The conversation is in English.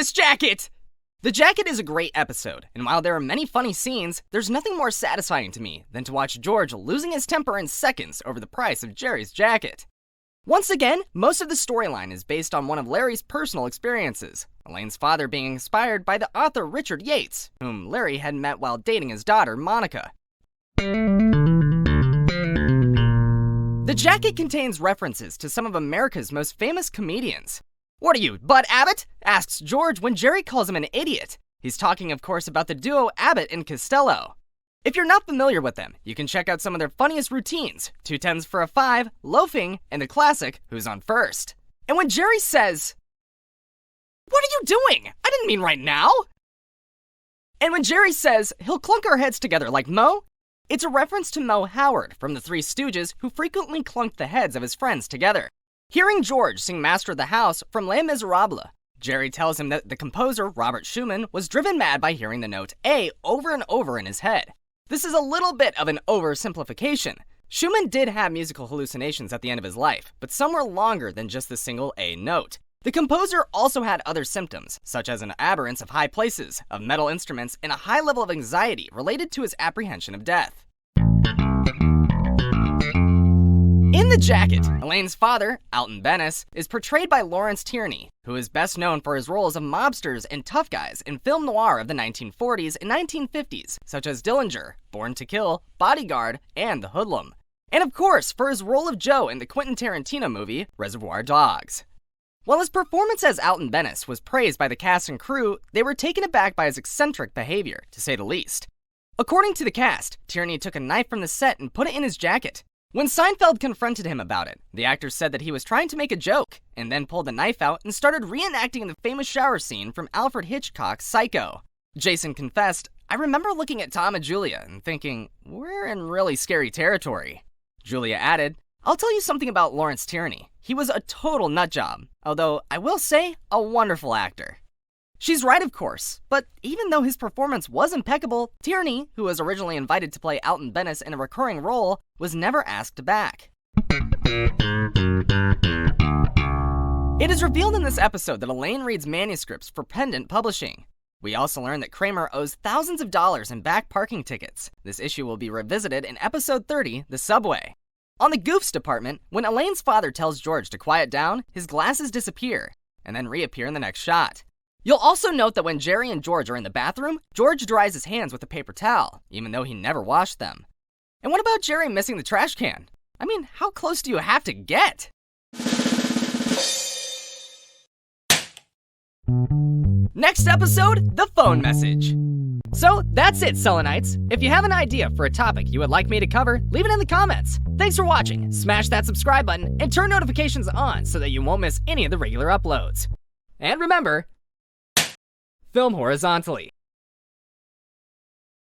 this jacket! The Jacket is a great episode, and while there are many funny scenes, there's nothing more satisfying to me than to watch George losing his temper in seconds over the price of Jerry's jacket. Once again, most of the storyline is based on one of Larry's personal experiences, Elaine's father being inspired by the author Richard Yates, whom Larry had met while dating his daughter, Monica. The Jacket contains references to some of America's most famous comedians. "What are you, Bud Abbott?" asks George when Jerry calls him an idiot. He's talking, of course, about the duo Abbott and Costello. If you're not familiar with them, you can check out some of their funniest routines, 2 tens for a 5, Loafing, and the classic, Who's on First? And when Jerry says, "What are you doing? I didn't mean right now." And when Jerry says, "He'll clunk our heads together like Moe," it's a reference to Moe Howard from the Three Stooges, who frequently clunked the heads of his friends together. Hearing George sing Master of the House from Les Misérables, Jerry tells him that the composer, Robert Schumann, was driven mad by hearing the note A over and over in his head. This is a little bit of an oversimplification. Schumann did have musical hallucinations at the end of his life, but some were longer than just the single A note. The composer also had other symptoms, such as an aberrance of high places, of metal instruments, and a high level of anxiety related to his apprehension of death. In The Jacket, Elaine's father, Alton Benes, is portrayed by Lawrence Tierney, who is best known for his roles of mobsters and tough guys in film noir of the 1940s and 1950s, such as Dillinger, Born to Kill, Bodyguard, and The Hoodlum. And of course, for his role of Joe in the Quentin Tarantino movie, Reservoir Dogs. While his performance as Alton Benes was praised by the cast and crew, they were taken aback by his eccentric behavior, to say the least. According to the cast, Tierney took a knife from the set and put it in his jacket. When Seinfeld confronted him about it, the actor said that he was trying to make a joke, and then pulled the knife out and started reenacting the famous shower scene from Alfred Hitchcock's Psycho. Jason confessed, "I remember looking at Tom and Julia and thinking, we're in really scary territory." Julia added, "I'll tell you something about Lawrence Tierney. He was a total nutjob, although I will say, a wonderful actor." She's right, of course, but even though his performance was impeccable, Tierney, who was originally invited to play Alton Benes in a recurring role, was never asked back. It is revealed in this episode that Elaine reads manuscripts for Pendant Publishing. We also learn that Kramer owes thousands of dollars in back parking tickets. This issue will be revisited in episode 30, The Subway. On the Goofs department, when Elaine's father tells George to quiet down, his glasses disappear, and then reappear in the next shot. You'll also note that when Jerry and George are in the bathroom, George dries his hands with a paper towel, even though he never washed them. And what about Jerry missing the trash can? I mean, how close do you have to get? Next episode, the phone message. So that's it, Selenites. If you have an idea for a topic you would like me to cover, leave it in the comments. Thanks for watching. Smash that subscribe button and turn notifications on so that you won't miss any of the regular uploads. And remember, film horizontally.